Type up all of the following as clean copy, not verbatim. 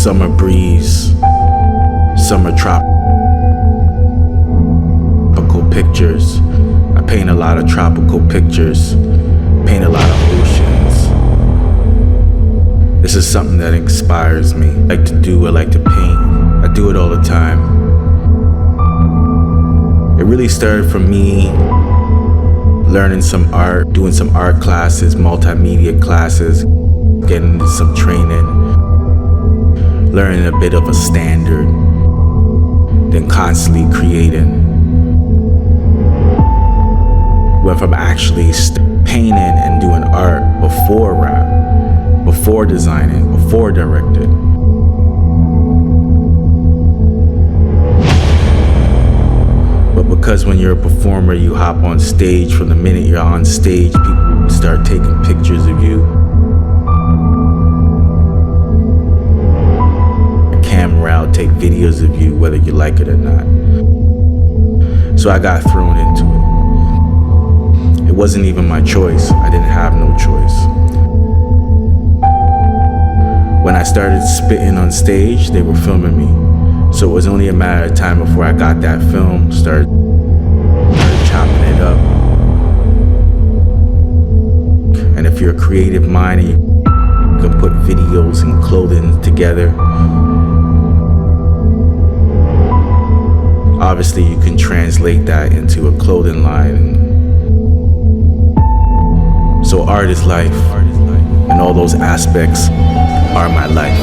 Summer breeze, summer tropical pictures. I paint a lot of tropical pictures, paint a lot of oceans. This is something that inspires me. I like to do, I like to paint. I do it all the time. It really started from me learning some art, doing some art classes, multimedia classes, getting into some training, learning a bit of a standard, then constantly creating. Went from actually painting and doing art before rap, before designing, before directing. But because when you're a performer, you hop on stage, from the minute you're on stage, people start taking pictures of you. Camera, take videos of you, whether you like it or not. So I got thrown into it. It wasn't even my choice. I didn't have no choice. When I started spitting on stage, they were filming me. So it was only a matter of time before I got that film, started chopping it up. And if you're a creative mind and you can put videos and clothing together, obviously you can translate that into a clothing line. So art is life, and all those aspects are my life.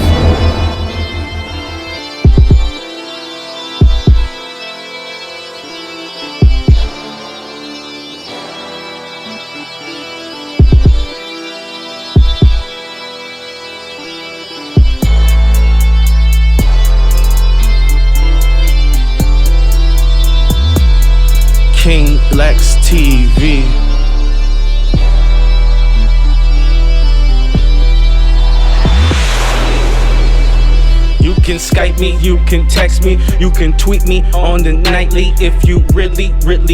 King Lex TV. You can Skype me, you can text me, you can tweet me on the nightly. If you really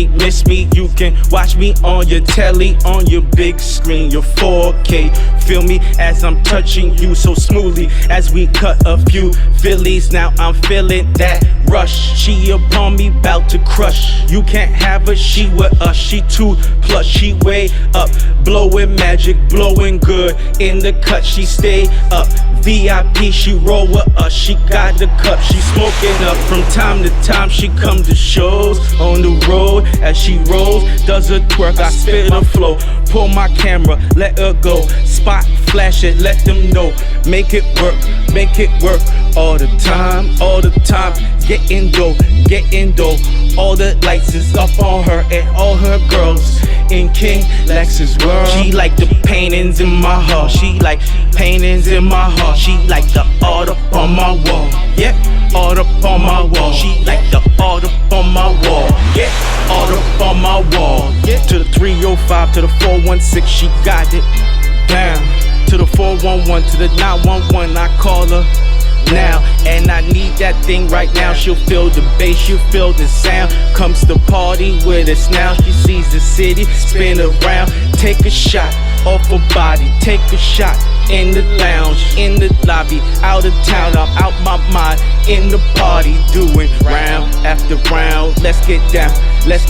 miss me, you can watch me on your telly, on your big screen, your 4K. Feel me as I'm touching you so smoothly as we cut a few Phillies. Now I'm feeling that rush. She upon me, bout to crush. You can't have her, she with us. She 2+, she way up, blowing magic, blowing good. In the cut, she stay up. VIP, she roll with us. She got the cup, she smoking up. From time to time, she come to shows on the road. As she rolls, does a twerk, I spit her flow. Pull my camera, let her go. Spot, flash it, let them know. Make it work all the time, all the time. Getting dough. All the lights is up on her and all her girls in King Lex's world. She like the paintings in my heart. She like paintings in my heart. She like the art up on my wall. Yeah, art up on my wall. She like the art up on my wall. Yeah, art up on my wall. Yeah, to the 305, to the 416, she got it down. To the 411, to the 911, I call her now, and I need that thing right now. She'll feel the bass, she'll feel the sound. Comes to party with us now. She sees the city spin around. Take a shot off her body, take a shot in the lounge, in the lobby, out of town. I'm out my mind in the party, doing round after round. Let's get down, let's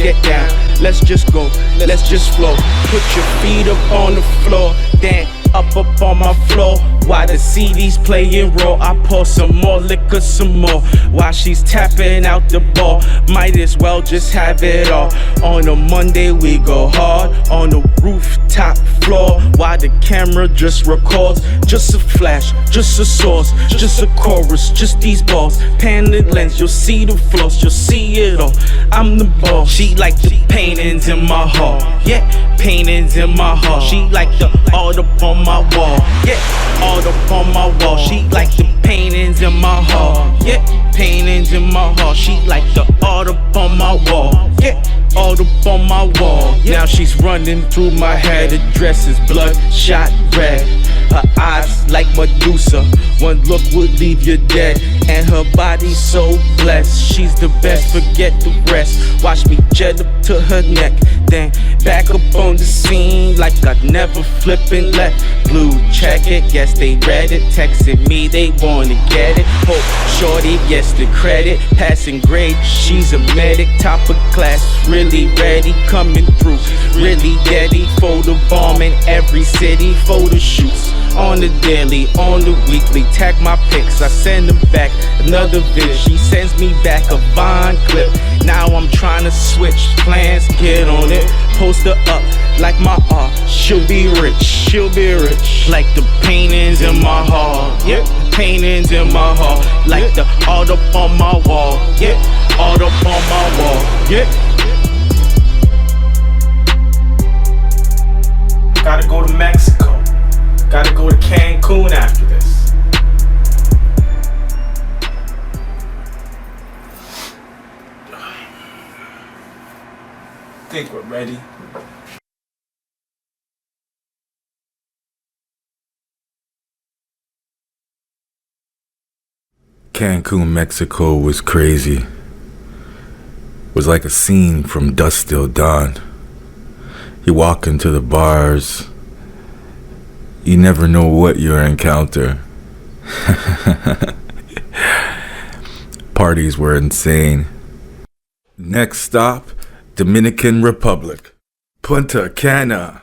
just go, let's just flow. Put your feet up on the floor, then up on my floor. While the CD's playing raw, I pour some more liquor, some more. While she's tapping out the ball, might as well just have it all. On a Monday we go hard, on the rooftop floor, while the camera just records. Just a flash, just a source, just a chorus, just these balls. Pan the lens, you'll see the floss, you'll see it all. I'm the boss. She like the paintings in my heart, yeah, paintings in my heart. She like the art up on my wall, yeah, art up on my wall. She like the paintings in my heart, yeah, paintings in my heart. She like the art up on my wall, yeah, art up on my wall. Now she's running through my head, the dress is bloodshot red. Her eyes like Medusa, one look would leave you dead. And her body so blessed, she's the best, forget the rest. Watch me jet up to her neck, then back up on the scene like I'd never flippin' left. Blue check it, guess they read it, texted me, they wanna get it. Hope shorty gets the credit, passing grade, she's a medic. Top of class, really ready, coming through, really deady. Photo bomb in every city, photo shoots on the daily, on the weekly. Tag my pics, I send them back another vid. She sends me back a Vine clip. Now I'm trying to switch plans, get on it, post her up like my art. She'll be rich, she'll be rich. Like the paintings in my heart, yeah, paintings in my heart. Like the art up on my wall, yeah, art up on my wall, yeah. Gotta go to Mexico. Gotta go to Cancun after this. Think we're ready. Cancun, Mexico was crazy. It was like a scene from Dusk Till Dawn. You walk into the bars, you never know what you'll encounter. Parties were insane. Next stop, Dominican Republic, Punta Cana.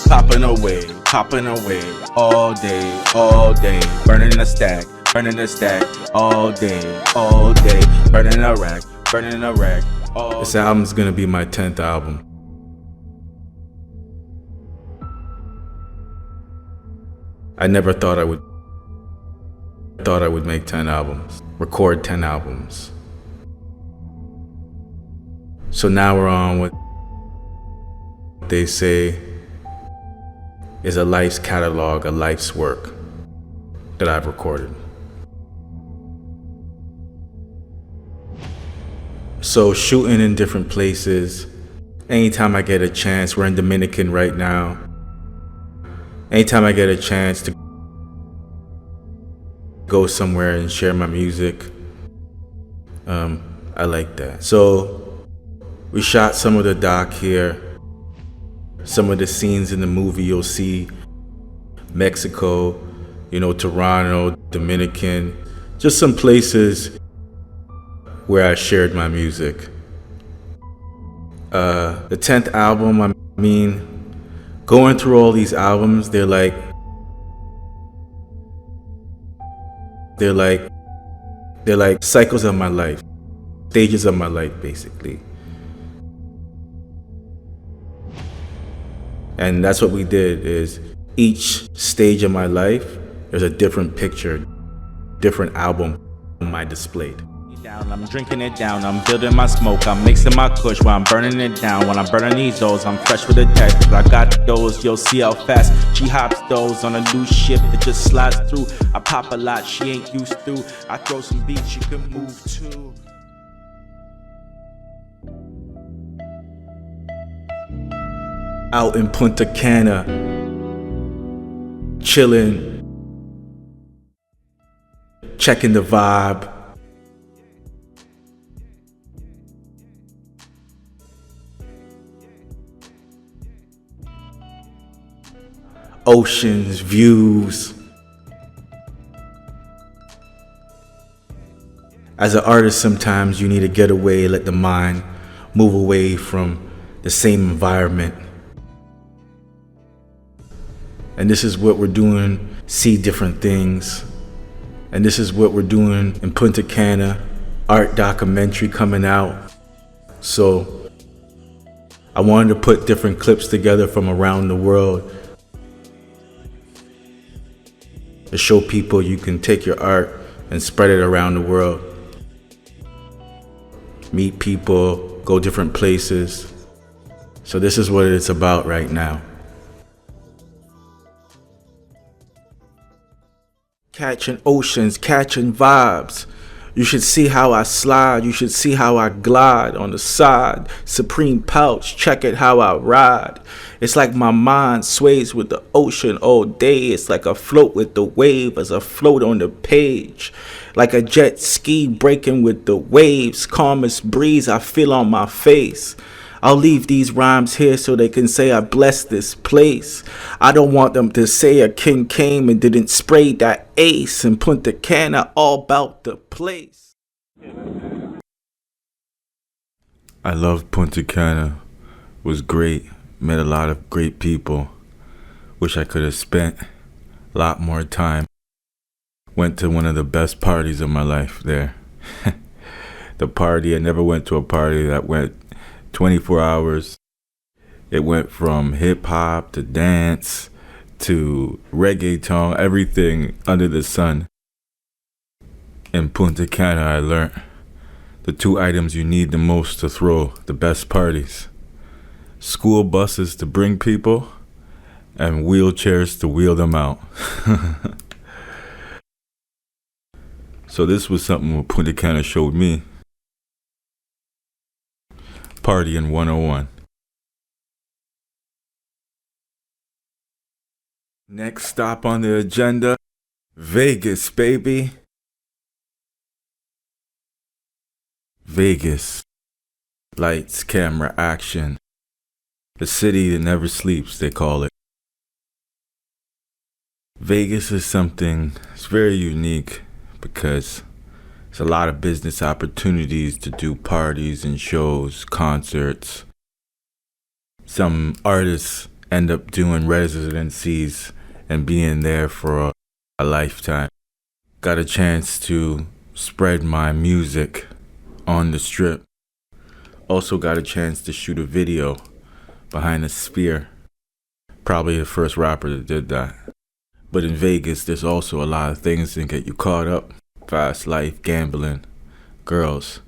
Popping away, all day, burning a stack, all day, burning a rack, all This album's gonna be my 10th album. I never thought I would make 10 albums, record 10 albums. So now we're on what they say is a life's catalog, a life's work that I've recorded. So shooting in different places, anytime I get a chance, we're in Dominican right now. Anytime I get a chance to go somewhere and share my music, I like that. So we shot some of the doc here. Some of the scenes in the movie you'll see Mexico, Toronto, Dominican, just some places where I shared my music. The 10th album, I mean, going through all these albums, they're like cycles of my life, stages of my life, basically. And that's what we did, is each stage of my life, there's a different picture, different album I displayed. I'm drinking it down, I'm building my smoke, I'm mixing my kush while I'm burning it down. When I'm burning these O's, I'm fresh with a text. I got those, you'll see how fast she hops those on a new ship that just slides through. I pop a lot, she ain't used to. I throw some beats, she can move too. Out in Punta Cana, chilling, checking the vibe. Oceans, views. As an artist, sometimes you need to get away, let the mind move away from the same environment. And this is what we're doing, see different things. And this is what we're doing in Punta Cana, art documentary coming out. So I wanted to put different clips together from around the world to show people you can take your art and spread it around the world. Meet people, go different places. So this is what it's about right now. Catching oceans, catching vibes. You should see how I slide, you should see how I glide on the side. Supreme pouch, check it how I ride. It's like my mind sways with the ocean all day. It's like I float with the wave as I float on the page. Like a jet ski breaking with the waves. Calmest breeze I feel on my face. I'll leave these rhymes here so they can say I bless this place. I don't want them to say a king came and didn't spray that ace and Punta Cana all about the place. I love Punta Cana. It was great. Met a lot of great people. Wish I could have spent a lot more time. Went to one of the best parties of my life there. The party, I never went to a party that went 24 hours. It went from hip hop to dance to reggaeton, everything under the sun. In Punta Cana, I learned the two items you need the most to throw the best parties: school buses to bring people and wheelchairs to wheel them out. So this was something what Punta Cana showed me. Partying 101. Next stop on the agenda, Vegas, baby. Vegas. Lights, camera, action. The city that never sleeps, they call it. Vegas is something that's very unique because there's a lot of business opportunities to do parties and shows, concerts. Some artists end up doing residencies and being there for a lifetime. Got a chance to spread my music on the strip. Also got a chance to shoot a video behind a sphere. Probably the first rapper that did that. But in Vegas, there's also a lot of things that get you caught up. Fast life, gambling, girls.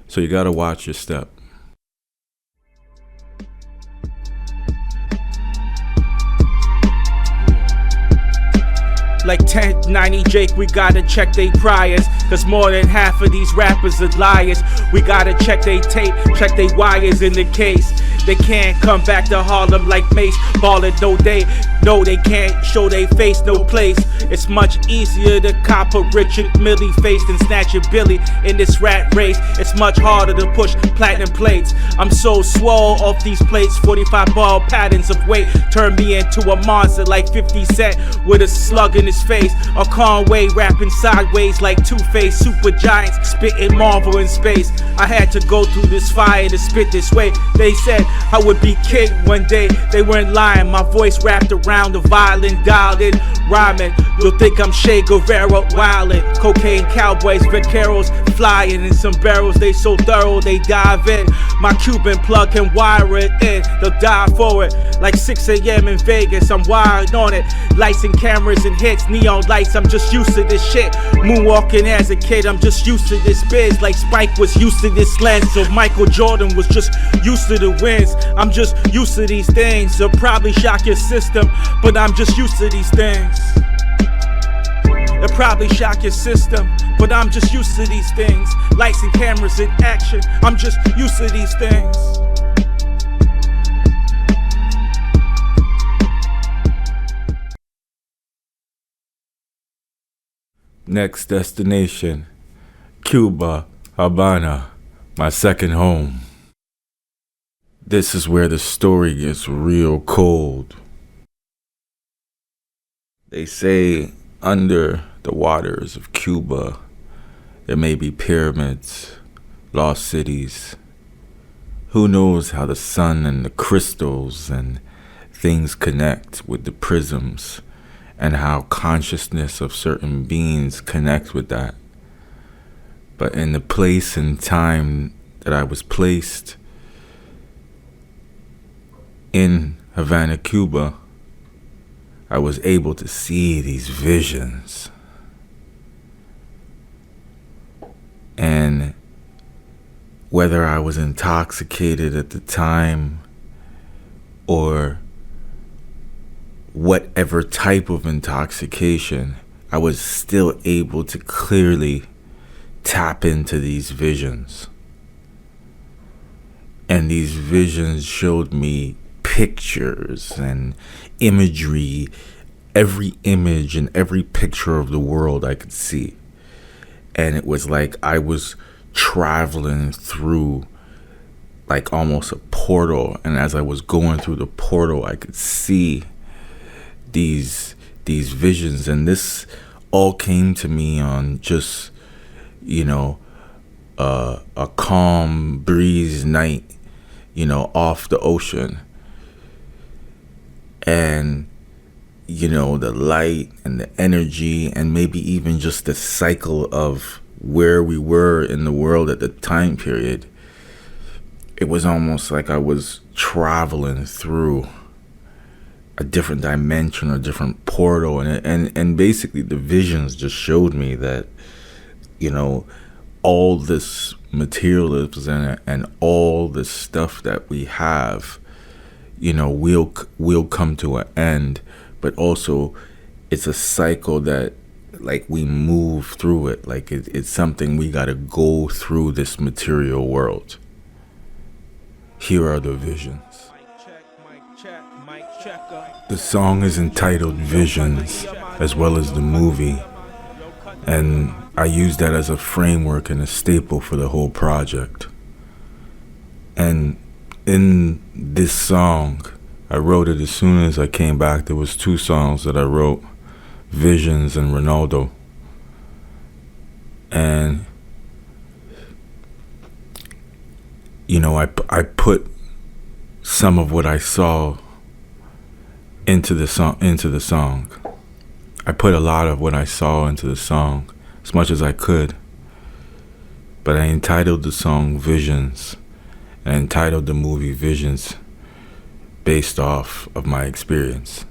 So you gotta watch your step. Like 1090 Jake, we gotta check they priors, cause more than half of these rappers are liars. We gotta check they tape, check they wires in the case. They can't come back to Harlem like Mace. Ballin' no day, no they can't show they face, no place. It's much easier to cop a Richard Millie face than snatch a Billy in this rat race. It's much harder to push platinum plates. I'm so swole off these plates, 45 ball patterns of weight turn me into a monster like 50 Cent with a slug in his face. Or Conway rapping sideways like Two-Face, super giants spitting Marvel in space. I had to go through this fire to spit this way. They said I would be king one day, they weren't lying. My voice wrapped around the violin, dialed in, rhyming. You'll think I'm Che Guevara wildin'. Cocaine cowboys, vaqueros flying in some barrels. They so thorough, they dive in. My Cuban plug can wire it in. They'll die for it. Like 6 a.m. in Vegas, I'm wired on it. Lights and cameras and hits, neon lights, I'm just used to this shit. Moonwalking as a kid, I'm just used to this biz. Like Spike was used to this lens. So Michael Jordan was just used to the wins. I'm just used to these things. They'll probably shock your system, but I'm just used to these things. It'll probably shock your system, but I'm just used to these things. Lights and cameras in action, I'm just used to these things. Next destination, Cuba, Havana, my second home. This is where the story gets real cold. They say under the waters of Cuba, There may be pyramids, lost cities. Who knows how the sun and the crystals and things connect with the prisms, and how consciousness of certain beings connect with that. But in the place and time that I was placed in Havana, Cuba, I was able to see these visions. And whether I was intoxicated at the time or whatever type of intoxication, I was still able to clearly tap into these visions. And these visions showed me pictures and imagery, every image and every picture of the world I could see. And it was like I was traveling through like almost a portal, and as I was going through the portal, I could see these visions. And this all came to me on just, a calm breeze night, off the ocean. And the light and the energy, and maybe even just the cycle of where we were in the world at the time period, it was almost like I was traveling through a different dimension, a different portal. And basically the visions just showed me that, all this materialism and all this stuff that we have, will come to an end. But also it's a cycle that like we move through it. Like it's something we got to go through this material world. Here are the visions. The song is entitled Visions, as well as the movie, and I use that as a framework and a staple for the whole project. And in this song, I wrote it as soon as I came back. There was 2 songs that I wrote, Visions and Ronaldo. And I put some of what I saw into the song. I put a lot of what I saw into the song, as much as I could. But I entitled the song Visions, and I entitled the movie Visions, based off of my experience.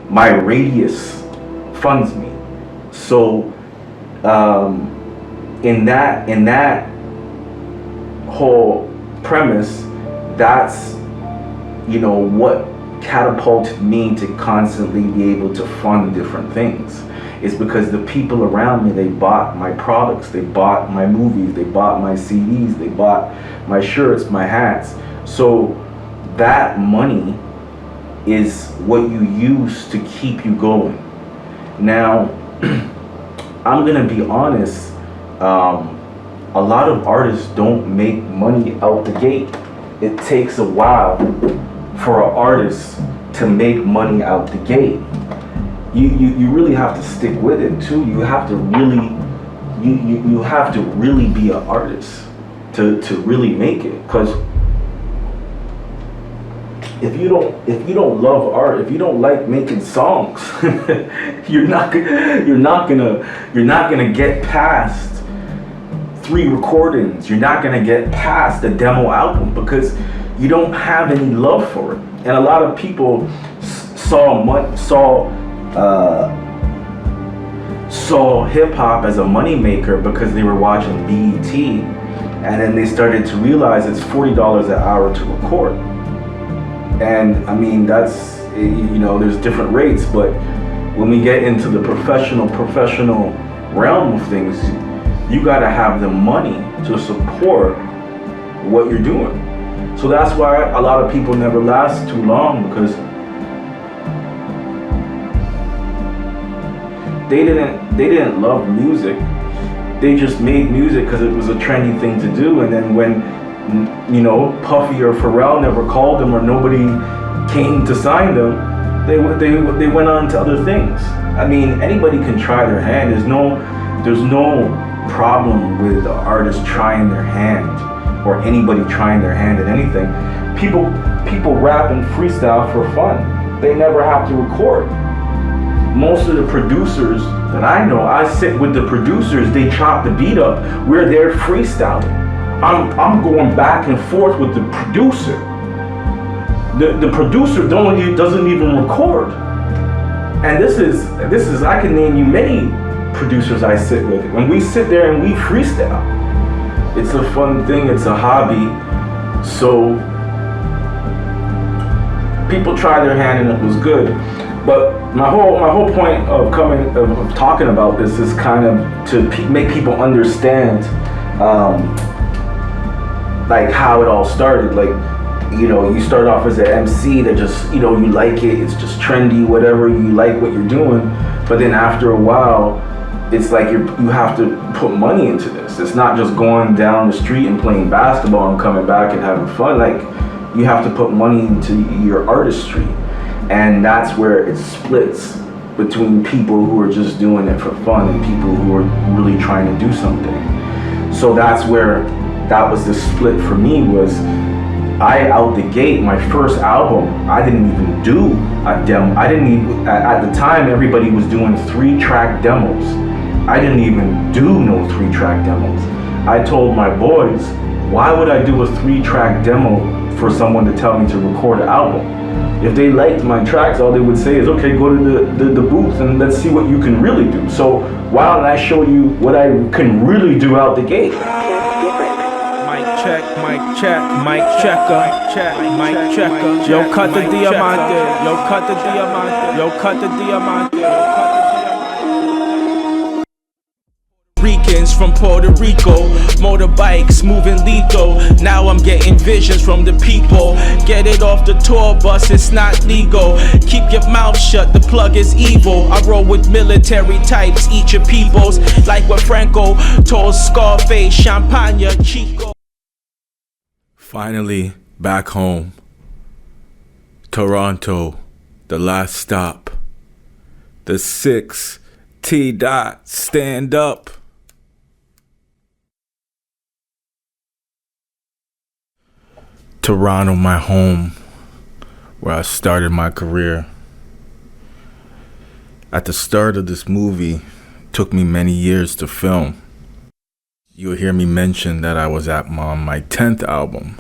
My radius funds me. So in that whole premise, that's what catapulted me to constantly be able to fund different things. It's because the people around me, they bought my products, they bought my movies, they bought my CDs, they bought my shirts, my hats. So that money is what you use to keep you going. Now, I'm gonna be honest, a lot of artists don't make money out the gate. It takes a while for an artist to make money out the gate. You really have to stick with it too. You have to really you have to really be an artist to really make it. Because if you don't love art, if you don't like making songs, you're not gonna get past 3 recordings. You're not gonna get past the demo album because you don't have any love for it. And a lot of people saw hip hop as a money maker because they were watching BET, and then they started to realize it's $40 an hour to record. And I mean, that's, there's different rates, but when we get into the professional realm of things, you gotta have the money to support what you're doing. So that's why a lot of people never last too long, because they didn't love music. They just made music because it was a trendy thing to do. And then when Puffy or Pharrell never called them, or nobody came to sign them, they went on to other things. I mean, anybody can try their hand. There's no problem with an artist trying their hand or anybody trying their hand at anything. People rap and freestyle for fun. They never have to record. Most of the producers that I know, I sit with the producers, they chop the beat up. We're there freestyling. I'm going back and forth with the producer. The producer doesn't even record. And this is I can name you many producers I sit with. When we sit there and we freestyle, it's a fun thing, it's a hobby. So people try their hand and it was good. But my whole point of talking about this is kind of to make people understand like how it all started. Like, you know, you start off as an MC that just, you know, you like it, it's just trendy, whatever, you like what you're doing. But then after a while, it's like you have to put money into this. It's not just going down the street and playing basketball and coming back and having fun. Like, you have to put money into your artistry. And that's where it splits between people who are just doing it for fun and people who are really trying to do something. So that's where that was the split for me. Was I out the gate, my first album, I didn't even do a demo. At the time, everybody was doing 3-track demos. I didn't even do no 3-track demos. I told my boys, why would I do a 3-track demo for someone to tell me to record an album? If they liked my tracks, all they would say is, okay, go to the booth and let's see what you can really do. So why don't I show you what I can really do out the gate? Mic checker. Yo, cut the diamante. Yo, cut the diamante. Yo, cut the diamante. Ricans from Puerto Rico, motorbikes moving lethal. Now I'm getting visions from the people. Get it off the tour bus, it's not legal. Keep your mouth shut, the plug is evil. I roll with military types, eat your peoples. Like what Franco told Scarface, Champagne, Chico. Finally, back home. Toronto, the last stop. The 6 T dot, stand up. Toronto, my home, where I started my career. At the start of this movie, it took me many years to film. You'll hear me mention that I was at my 10th album.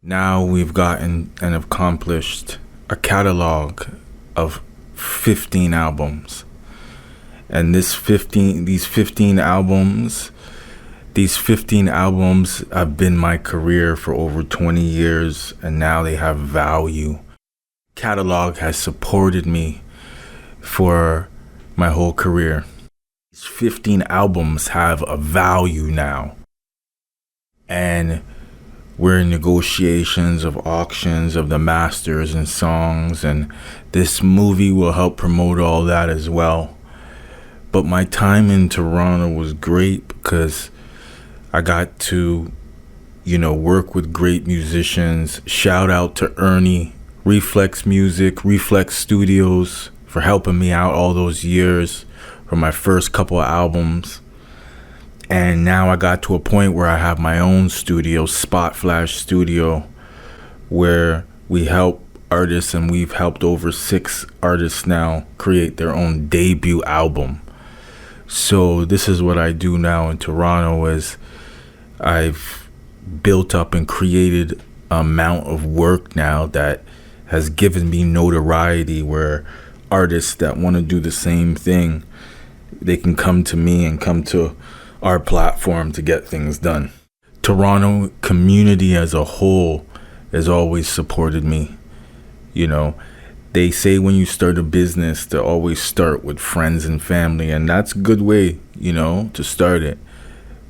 Now we've gotten and accomplished a catalog of 15 albums. And these 15 albums have been my career for over 20 years, and now they have value. Catalog has supported me for my whole career. These 15 albums have a value now. And we're in negotiations of auctions of the masters and songs, and this movie will help promote all that as well. But my time in Toronto was great because I got to, work with great musicians. Shout out to Ernie, Reflex Music, Reflex Studios for helping me out all those years for my first couple of albums. And now I got to a point where I have my own studio, SPOTFLASH Studio, where we help artists, and we've helped over 6 artists now create their own debut album. So this is what I do now in Toronto, is I've built up and created an amount of work now that has given me notoriety, where artists that want to do the same thing, they can come to me and come to our platform to get things done. Toronto community as a whole has always supported me. They say when you start a business to always start with friends and family, and that's a good way, to start it.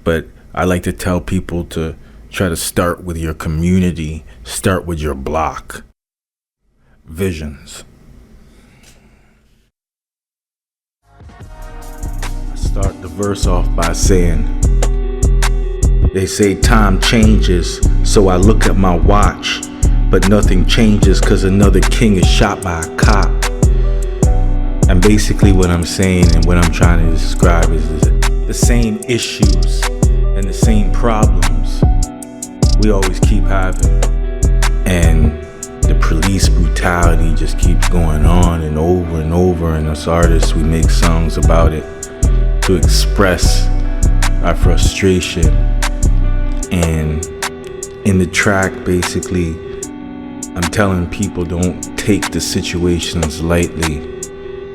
But I like to tell people to try to start with your community, start with your block. Visions. I start the verse off by saying, they say time changes, so I look at my watch, but nothing changes 'cause another king is shot by a cop. And basically what I'm saying and what I'm trying to describe is the same issues and the same problems we always keep having. And the police brutality just keeps going on and over, and us artists, we make songs about it to express our frustration. And in the track, basically, I'm telling people don't take the situations lightly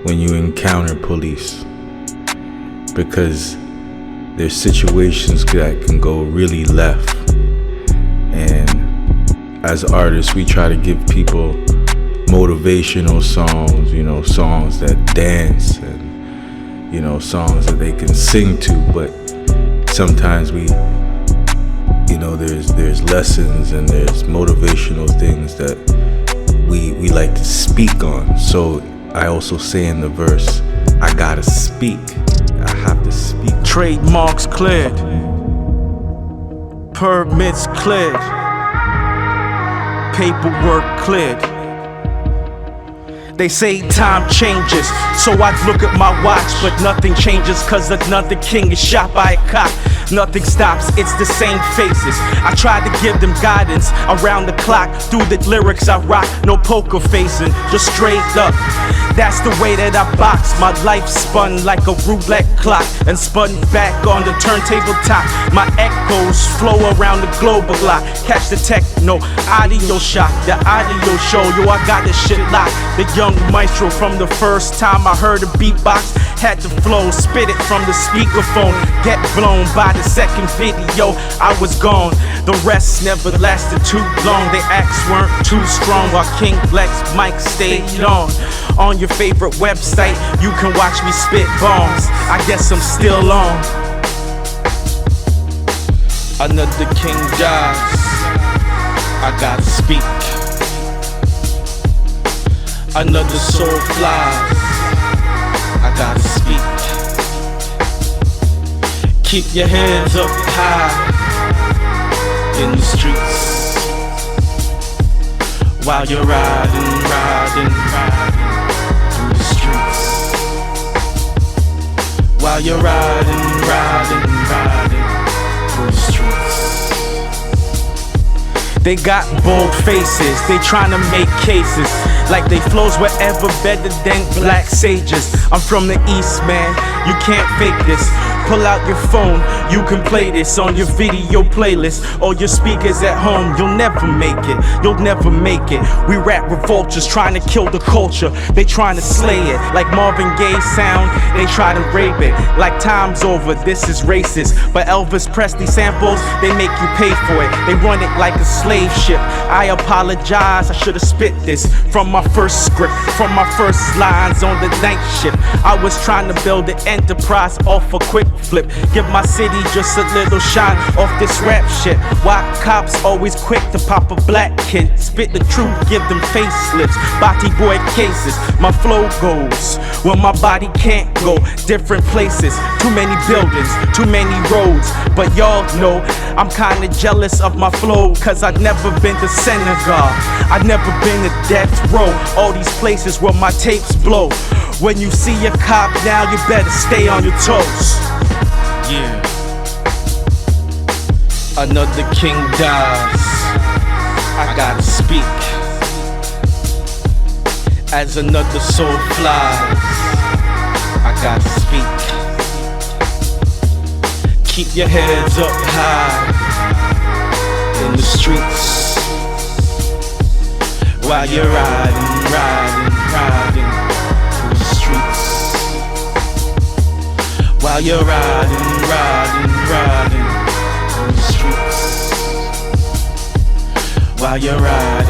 when you encounter police, because there's situations that can go really left. And as artists, we try to give people motivational songs, you know, songs that dance and, you know, songs that they can sing to. But sometimes we, you know, there's lessons and there's motivational things that we like to speak on. So I also say in the verse, I gotta speak. I have to speak. Trademarks cleared, permits cleared, paperwork cleared. They say time changes, so I look at my watch, but nothing changes, cause another king is shot by a cop. Nothing stops, it's the same faces. I try to give them guidance around the clock. Through the lyrics I rock, no poker facing, just straight up. That's the way that I box. My life spun like a roulette clock and spun back on the turntable top. My echoes flow around the globe a lot. Catch the techno, audio shock, the audio show. Yo, I got this shit locked. The young maestro from the first time I heard a beatbox. Had the flow, spit it from the speakerphone. Get blown by the second video, I was gone. The rest never lasted too long. The acts weren't too strong while King Lex mic stayed on your favorite website, you can watch me spit bombs. I guess I'm still on. Another king dies, I gotta speak. Another soul flies, I gotta speak. Keep your hands up high in the streets while you're riding through the streets. While you're riding through the streets. They got bold faces, they tryna make cases like they flows were ever better than black sages. I'm from the east, man, you can't fake this. Pull out your phone, you can play this on your video playlist or your speakers at home. You'll never make it, you'll never make it. We rap revolters trying to kill the culture. They trying to slay it like Marvin Gaye sound. They try to rape it like time's over, this is racist. But Elvis Presley samples, they make you pay for it. They run it like a slave ship. I apologize, I should've spit this from my first script, from my first lines on the night shift. I was trying to build an enterprise off a quick flip. Give my city just a little shine off this rap shit. Why cops always quick to pop a black kid? Spit the truth, give them facelifts, body boy cases. My flow goes where my body can't go. Different places, too many buildings, too many roads. But y'all know I'm kinda jealous of my flow, cause I've never been to Senegal, I've never been to death row. All these places where my tapes blow. When you see a cop now, you better stay on your toes. Yeah. Another king dies, I gotta speak. As another soul flies, I gotta speak. Keep your heads up high in the streets while you're riding through the streets. While you're riding through the streets. While you're riding.